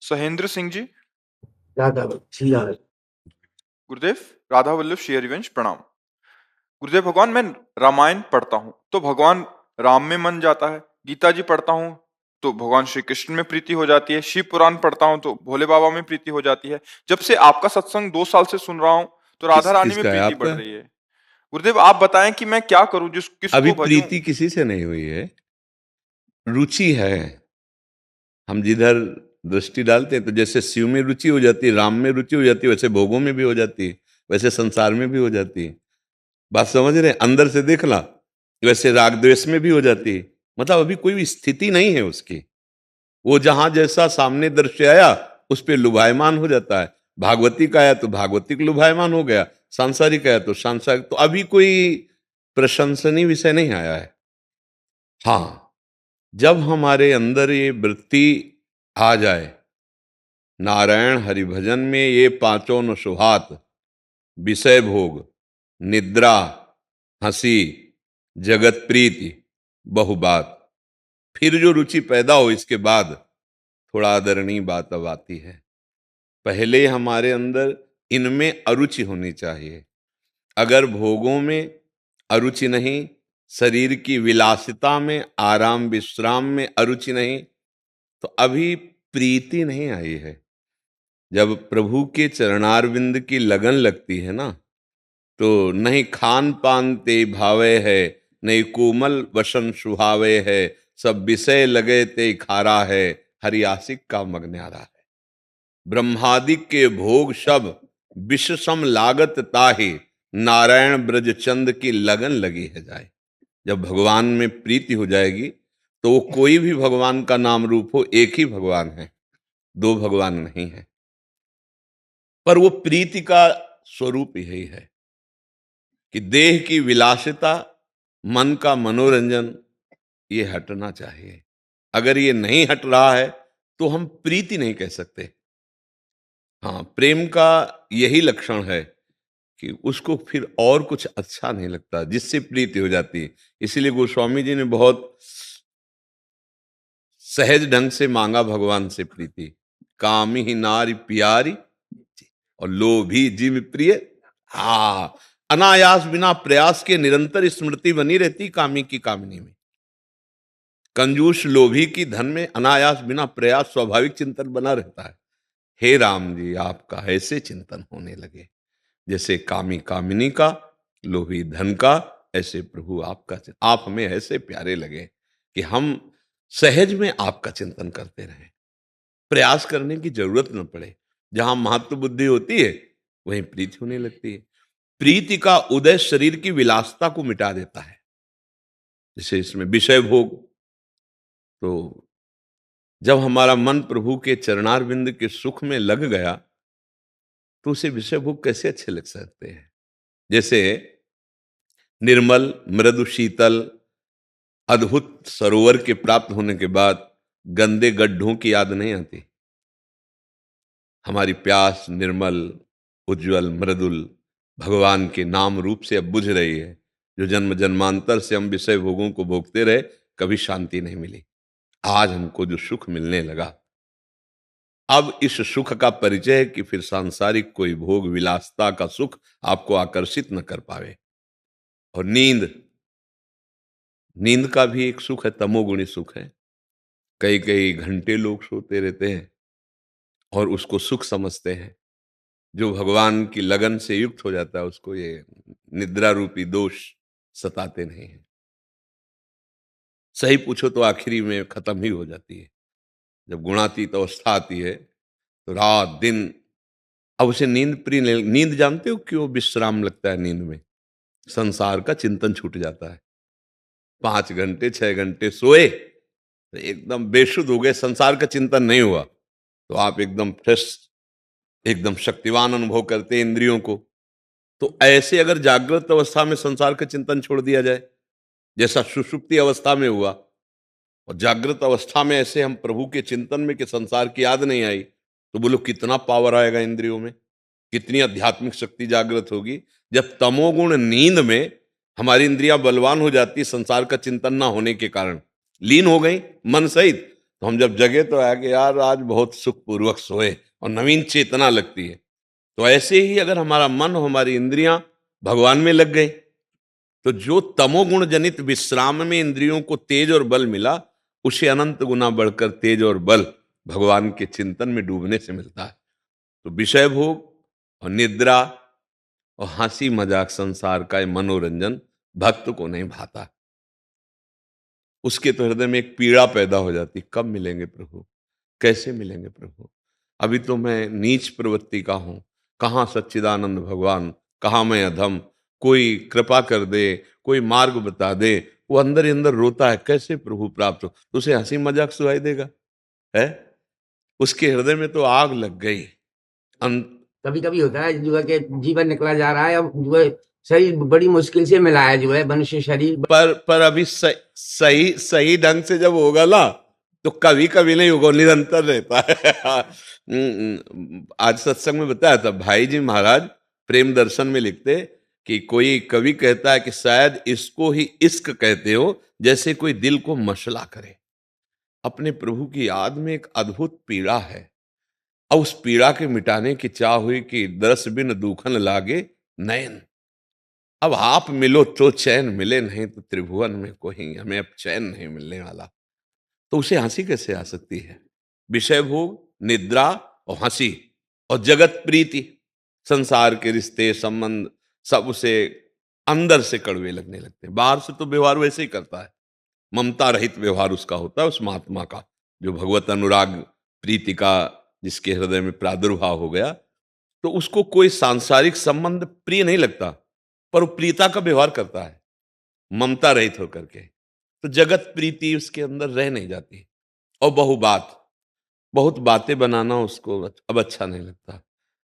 सहेंद्र सिंह जी, यादव जी यार। गुरुदेव, राधा वल्लभ श्री हरिवंश प्रणाम। गुरुदेव भगवान, मैं रामायण पढ़ता हूँ तो भगवान राम में मन जाता है, गीता जी पढ़ता हूँ तो भगवान श्री कृष्ण में प्रीति हो जाती है, शिव पुराण पढ़ता हूँ तो भोले बाबा में प्रीति हो जाती है। जब से आपका सत्संग 2 साल से सुन रहा हूँ तो राधा रानी में किसका है प्रीति बढ़ आपका? रही है। गुरुदेव, आप बताएं कि मैं क्या करूं, अभी किसको भजूं। प्रीति किसी से नहीं हुई है, रुचि है। हम जिधर दृष्टि डालते हैं, तो जैसे शिव में रुचि हो जाती है, राम में रुचि हो जाती है, वैसे भोगों में भी हो जाती है, वैसे संसार में भी हो जाती है। बात समझ रहे हैं? अंदर से देखना, वैसे राग द्वेष में भी हो जाती है। मतलब अभी कोई स्थिति नहीं है उसकी। वो जहां जैसा सामने दृश्य आया उस पे लुभायमान हो जाता है। भागवतिक आया तो भागवतिक लुभायमान हो गया, सांसारिक आया तो सांसारिक। तो अभी कोई प्रशंसनीय विषय नहीं आया है। हाँ, जब हमारे अंदर ये वृत्ति आ जाए, नारायण हरिभजन में ये पांचों न सुहात, विषय भोग, निद्रा, हंसी, जगत प्रीति, बहुबात, फिर जो रुचि पैदा हो इसके बाद थोड़ा आदरणीय बात अब आती है। पहले हमारे अंदर इनमें अरुचि होनी चाहिए। अगर भोगों में अरुचि नहीं, शरीर की विलासिता में, आराम विश्राम में अरुचि नहीं, तो अभी प्रीति नहीं आई है। जब प्रभु के चरणारविंद की लगन लगती है ना, तो नहीं खान पान ते भावे है, नहीं कोमल वसन सुहावे है, सब विषय लगे ते खारा है, हरियासिक का मग न्यारा है। ब्रह्मादिक के भोग सब विष सम लागत ताहि, नारायण ब्रज चंद की लगन लगी है जाए। जब भगवान में प्रीति हो जाएगी तो वो कोई भी भगवान का नाम रूप हो, एक ही भगवान है, दो भगवान नहीं है। पर वो प्रीति का स्वरूप यही है कि देह की विलासिता, मन का मनोरंजन, ये हटना चाहिए। अगर ये नहीं हट रहा है तो हम प्रीति नहीं कह सकते। हाँ, प्रेम का यही लक्षण है कि उसको फिर और कुछ अच्छा नहीं लगता, जिससे प्रीति हो जाती है। इसीलिए गोस्वामी जी ने बहुत सहज ढंग से मांगा भगवान से प्रीति। कामी ही नारी प्यारी और लोभी जीव प्रिय। हाँ, अनायास बिना प्रयास के निरंतर स्मृति बनी रहती कामी की कामिनी में। कंजूस लोभी की धन में अनायास बिना प्रयास स्वाभाविक चिंतन बना रहता है। हे राम जी, आपका ऐसे चिंतन होने लगे जैसे कामी कामिनी का, लोभी धन का, ऐसे प्रभु आपका आप हमें ऐसे प्यारे लगे कि हम सहज में आपका चिंतन करते रहें, प्रयास करने की जरूरत न पड़े। जहां महत्व बुद्धि होती है वहीं प्रीति होने लगती है। प्रीति का उदय शरीर की विलासता को मिटा देता है। जैसे इसमें विषय भोग, तो जब हमारा मन प्रभु के चरणारविंद के सुख में लग गया तो उसे विषय भोग कैसे अच्छे लग सकते हैं। जैसे निर्मल मृदु शीतल अद्भुत सरोवर के प्राप्त होने के बाद गंदे गड्ढों की याद नहीं आती। हमारी प्यास निर्मल, उज्जवल, मृदुल भगवान के नाम रूप से अब बुझ रही है। जो जन्म जन्मांतर से हम विषय भोगों को भोगते रहे, कभी शांति नहीं मिली। आज हमको जो सुख मिलने लगा, अब इस सुख का परिचय है कि फिर सांसारिक कोई भोग विलासता का सुख आपको आकर्षित न कर पावे। और नींद, नींद का भी एक सुख है, तमोगुणी सुख है। कई कई घंटे लोग सोते रहते हैं और उसको सुख समझते हैं। जो भगवान की लगन से युक्त हो जाता है उसको ये निद्रा रूपी दोष सताते नहीं है। सही पूछो तो आखिरी में खत्म ही हो जाती है। जब गुणातीत अवस्था आती है तो रात दिन, अब उसे नींद प्रिय नहीं। नींद जानते हो क्यों विश्राम लगता है नींद में? संसार का चिंतन छूट जाता है। 5 घंटे 6 घंटे सोए तो एकदम बेशुद्ध हो गए, संसार का चिंतन नहीं हुआ, तो आप एकदम फ्रेश, एकदम शक्तिवान अनुभव करते हैं इंद्रियों को। तो ऐसे अगर जागृत अवस्था में संसार का चिंतन छोड़ दिया जाए, जैसा सुषुप्ति अवस्था में हुआ, और जागृत अवस्था में ऐसे हम प्रभु के चिंतन में कि संसार की याद नहीं आई, तो बोलो कितना पावर आएगा इंद्रियों में, कितनी आध्यात्मिक शक्ति जागृत होगी। जब तमोगुण नींद में हमारी इंद्रियां बलवान हो जाती, संसार का चिंतन ना होने के कारण लीन हो गई मन सहित, तो हम जब जगे तो आया कि यार आज बहुत सुखपूर्वक सोए और नवीन चेतना लगती है। तो ऐसे ही अगर हमारा मन और हमारी इंद्रियां भगवान में लग गई, तो जो तमोगुण जनित विश्राम में इंद्रियों को तेज और बल मिला, उसे अनंत गुना बढ़कर तेज और बल भगवान के चिंतन में डूबने से मिलता है। तो विषय भोग और निद्रा और हंसी मजाक संसार का ये मनोरंजन भक्त को नहीं भाता। उसके तो हृदय में एक पीड़ा पैदा हो जाती, कब मिलेंगे प्रभु, कैसे मिलेंगे प्रभु। अभी तो मैं नीच प्रवृत्ति का हूं, कहाँ सच्चिदानंद भगवान, कहाँ मैं अधम, कोई कृपा कर दे, कोई मार्ग बता दे। वो अंदर ही अंदर रोता है, कैसे प्रभु प्राप्त हो। तो उसे हंसी मजाक सुनाई देगा है, उसके हृदय में तो आग लग गई। कभी कभी होता है जो है कि जीवन निकला जा रहा है, अब जो है शरीर बड़ी मुश्किल से मिला है, जो है मनुष्य शरीर। पर अभी सही सही ढंग से जब होगा ना, तो कभी कभी नहीं होगा, निरंतर रहता है। आज सत्संग में बताया था भाई जी महाराज प्रेम दर्शन में लिखते कि कोई कवि कहता है कि शायद इसको ही इश्क कहते हो, जैसे कोई दिल को मसला करे। अपने प्रभु की याद में एक अद्भुत पीड़ा है, और उस पीड़ा के मिटाने की चाह हुई कि दरस बिन दुखन लागे नयन। अब आप मिलो तो चैन मिले, नहीं तो त्रिभुवन में कोई हमें अब चैन नहीं मिलने वाला। तो उसे हंसी कैसे आ सकती है। विषय भोग, निद्रा और हंसी और जगत प्रीति, संसार के रिश्ते संबंध सब उसे अंदर से कड़वे लगने लगते हैं। बाहर से तो व्यवहार वैसे ही करता है, ममता रहित व्यवहार उसका होता है, उस महात्मा का जो भगवत अनुराग प्रीति का जिसके हृदय में प्रादुर्भाव हो गया। तो उसको कोई सांसारिक संबंध प्रिय नहीं लगता, पर वो प्रियता का व्यवहार करता है ममता रहित होकर के। तो जगत प्रीति उसके अंदर रह नहीं जाती। और बहुत बातें बनाना उसको अब अच्छा नहीं लगता,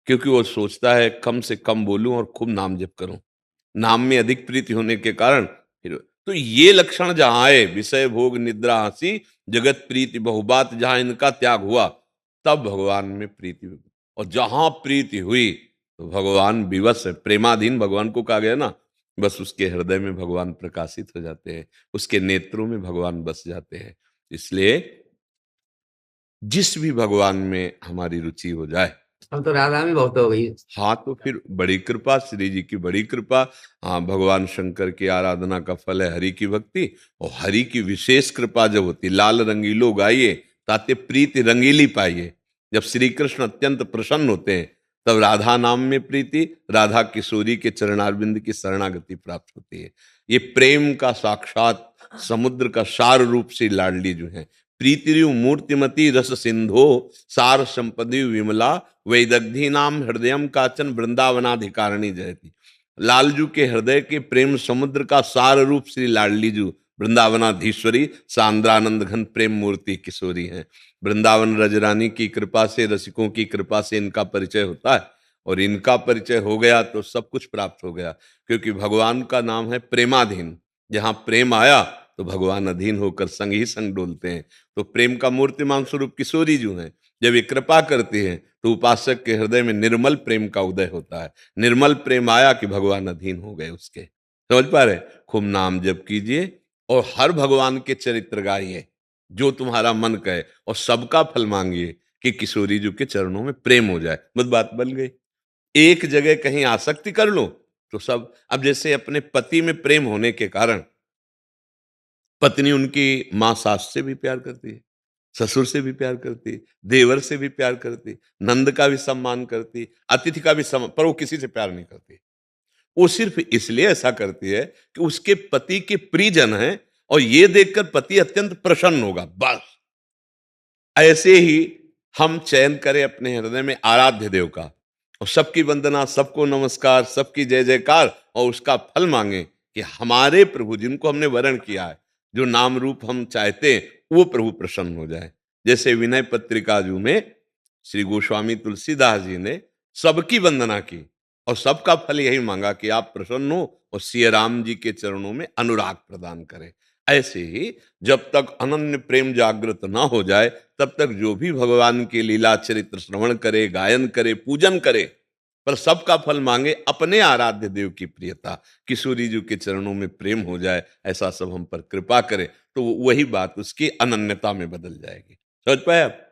क्योंकि वो सोचता है कम से कम बोलूं और खूब नाम जप करूं। नाम में अधिक प्रीति होने के कारण फिर तो ये लक्षण जहां आए, विषय भोग निद्रा हंसी जगत प्रीति बहुबात, जहां इनका त्याग हुआ तब भगवान में प्रीति हुई। और जहां प्रीति हुई तो भगवान विवश है, प्रेमाधीन भगवान को कहा गया ना, बस उसके हृदय में भगवान प्रकाशित हो जाते हैं, उसके नेत्रों में भगवान बस जाते हैं। इसलिए जिस भी भगवान में हमारी रुचि हो जाए। अब तो राधा में बहुत हो गई। हाँ, तो फिर बड़ी कृपा, श्री जी की बड़ी कृपा। हाँ, भगवान शंकर की आराधना का फल है हरि की भक्ति, और हरि की विशेष कृपा जब होती, लाल रंगीलो गाइए ताते प्रीति रंगीली पाइए। जब श्री कृष्ण अत्यंत प्रसन्न होते हैं तब राधा नाम में प्रीति, राधा किशोरी के चरणारविंद की शरणागति प्राप्त होती है। ये प्रेम का साक्षात समुद्र का सार रूप से लाडली जो है। प्रीतिरु मूर्तिमती रस सिंधो सार संपदि विमला, वैदग्धी नाम हृदयम काचन वृंदावनाधिकारिणी जयती। लालजू के हृदय के प्रेम समुद्र का सार रूप श्री लाडलीजू वृंदावनाधीश्वरी सांद्रानंद घन प्रेम मूर्ति किशोरी हैं। वृंदावन रजरानी की कृपा से, रसिकों की कृपा से इनका परिचय होता है, और इनका परिचय हो गया तो सब कुछ प्राप्त हो गया। क्योंकि भगवान का नाम है प्रेमाधीन, जहां प्रेम आया तो भगवान अधीन होकर संग ही संग डोलते हैं। तो प्रेम का मूर्तिमान स्वरूप किशोरी जो है, जब ये कृपा करती है तो उपासक के हृदय में निर्मल प्रेम का उदय होता है। निर्मल प्रेम आया कि भगवान अधीन हो गए उसके। समझ पा रहे, खूब नाम जप कीजिए और हर भगवान के चरित्र गाइए जो तुम्हारा मन कहे, और सबका फल मांगिए कि किशोरी जी के चरणों में प्रेम हो जाए। बस बात बन गई। एक जगह कहीं आसक्ति कर लो तो सब। अब जैसे अपने पति में प्रेम होने के कारण पत्नी उनकी मां सास से भी प्यार करती है, ससुर से भी प्यार करती, देवर से भी प्यार करती, नंद का भी सम्मान करती, अतिथि का भी सम्मान, पर वो किसी से प्यार नहीं करती। वो सिर्फ इसलिए ऐसा करती है कि उसके पति के प्रियजन हैं और ये देखकर पति अत्यंत प्रसन्न होगा, बस। ऐसे ही हम चयन करें अपने हृदय में आराध्य देव का, और सबकी वंदना, सबको नमस्कार, सबकी जय जयकार, और उसका फल मांगे कि हमारे प्रभु जिनको हमने वरण किया है, जो नाम रूप हम चाहते हैं, वो प्रभु प्रसन्न हो जाए। जैसे विनय पत्रिकाजू में श्री गोस्वामी तुलसीदास जी ने सबकी वंदना की और सबका फल यही मांगा कि आप प्रसन्न हो और सिया राम जी के चरणों में अनुराग प्रदान करें। ऐसे ही जब तक अनन्य प्रेम जागृत ना हो जाए तब तक जो भी भगवान के लीला चरित्र श्रवण करे, गायन करे, पूजन करे, पर सबका फल मांगे अपने आराध्य देव की प्रियता, किशोरी जी के चरणों में प्रेम हो जाए, ऐसा सब हम पर कृपा करे, तो वही बात उसकी अनन्यता में बदल जाएगी। समझ पाए आप?